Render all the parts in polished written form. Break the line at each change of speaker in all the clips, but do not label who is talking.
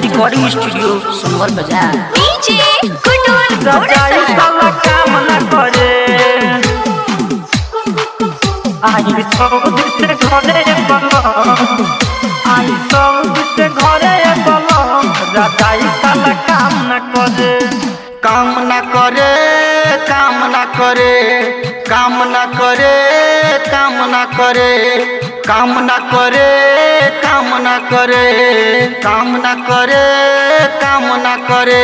Recording studio Sonwar बाजार।
DJ गुडोल
रजाई साला काम न करे आई सब से घरे बलो आई सब से घरे बलो रजाई साला काम न करे
काम न करे काम न करे काम न करे काम न करे काम न करे काम न करे काम न करे काम न करे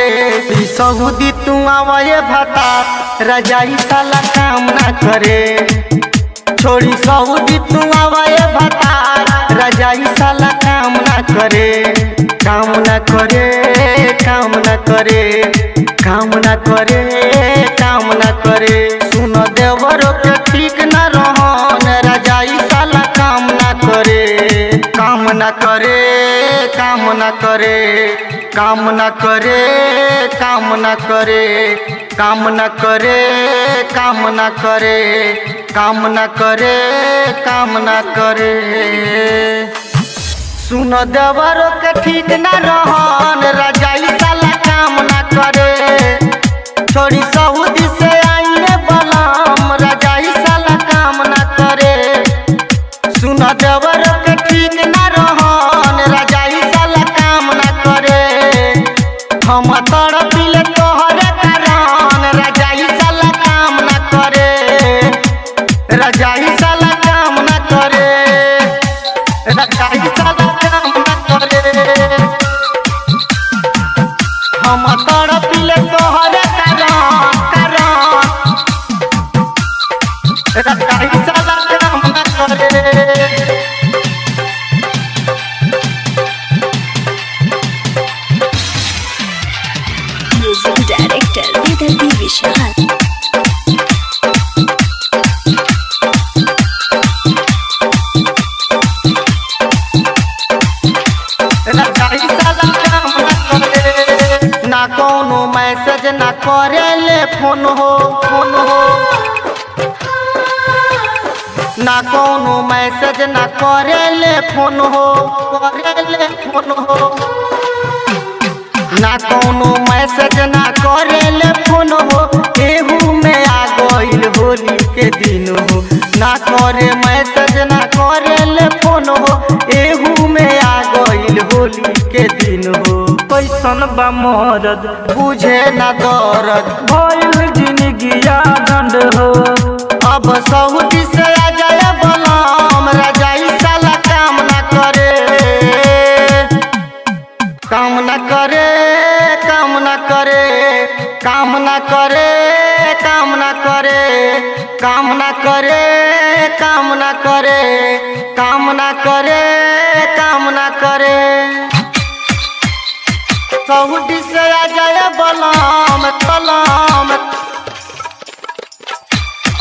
सऊदी तू आवाए भाता रजाई साला काम न करे छोड़ी सऊदी तू आवाए भाता रजाई साला काम न करे काम न करे काम न करे काम न करे काम न करे सुन देवरो के ठीक न रहन रजाई साला काम न करे काम न करे काम न करे काम न करे काम न करे काम न करे काम न करे काम न करे काम न करे सुन देवरो के ठीक न रहन रजाई साला काम न करे छोड़ी सऊदी से आइए बलम रजाई साला काम न करे सुन देवरो के ठीक न रहन रजाई साला काम न करे हम तड़पिले तोहरे कारण रजाई साला काम न करे रजाई साला काम न करे रजाई साला काम न करे हम तड़पिले तोहरे कारण रजाई साला काम न करे
म्यूजिक डायरेक्टर विदर्भी विशाल।
ना कोनो मैसेज ना करे ले फोन हो ना कोनो मैसेज ना करे ले फोन हो ना कोनो मैसेज ना करे ले फोन हो एहू में आ गइल होली के दिन हो ना करे मैसेज ना करे ले फोन हो एहू में आ गइल होली के दिन हो
कैसन बा मरद
बुझे न दर्द
भइल जिंदगिया दंड हो
अब सऊदी से आ जाए बलम रजाई साला काम न करे काम न करे काम न करे काम न करे काम न करे काम न करे काम न करे काम न करे काम न करे सऊदी से आ जाए बलम कलम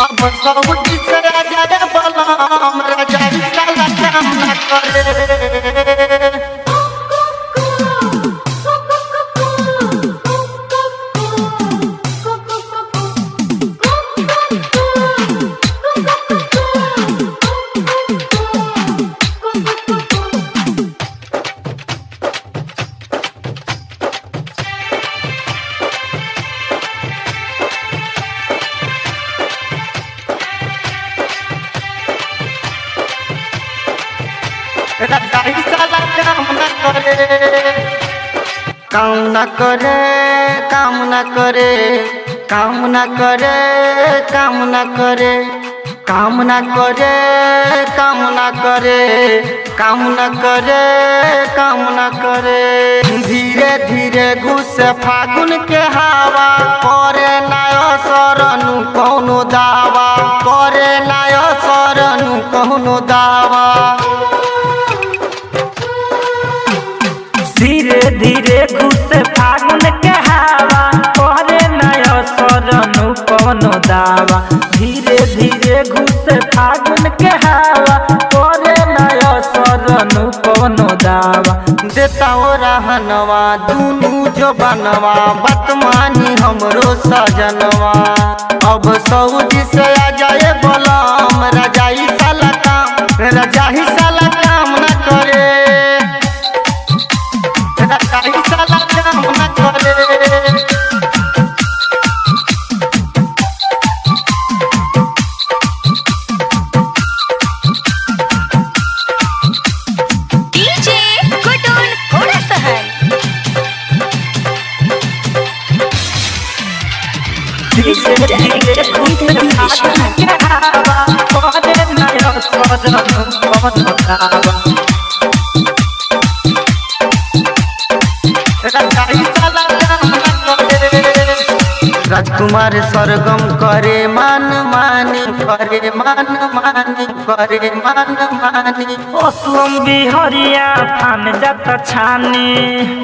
अब सऊदी से आ जाए बलम रजाई साला काम न करे रजाई साला काम न करे काम न करे काम न करे काम न करे काम न करे काम न करे काम न करे काम न करे काम न करे धीरे धीरे घुस फागुन के हवा करे नया सरनु कौनो दावा करे नया सरनु कौनो दावा
धीरे धीरे घुस फागुन के हवा करे नया सरनु कौनो दावा धीरे धीरे घुस फागुन के हवा करे नया सरनु कौनो दावा
देता हो रहनवा दूनू जो बनवा बतमानी हमरो सजनवा अब सऊदी से आ जाए बलम रजाई साला काम न करे रजाई
अनुपम दावा रजाई साला काम न करे।
राजकुमार सरगम करे मान मानी करे मान मानी करे मान मानी।
असलम बिहरिया फान जाता छानी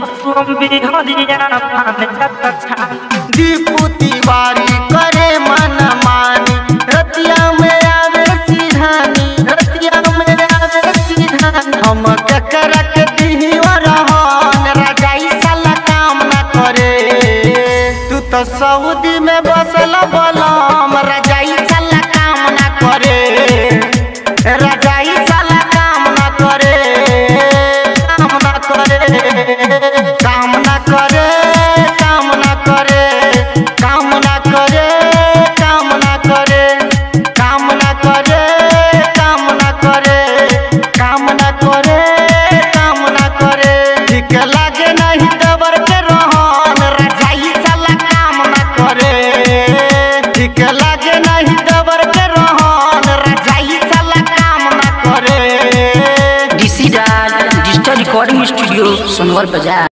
असलम बिहरिया फान जाता छानी।
दीपू तिवारी करे मन मानी रतिया में आवे सिधानी रतिया में आवे सिधानी। हम ककरा के दिही रहन रजाई साला काम न करे। तू तो सऊदी में बसल बलम रजाई साला काम न करे रजाई साला काम न करे काम न करे काम न करे काम न करे काम न करे काम न करे काम न करे काम न करे काम न करे काम न करे। ठीक लागे नहीं दबर के रहन रजाई साला काम न करे। ठीक लागे नहीं दबर के रहन रजाई साला काम न करे।
डिजिटल रिकॉर्डिंग स्टूडियो सोनवर बाजार।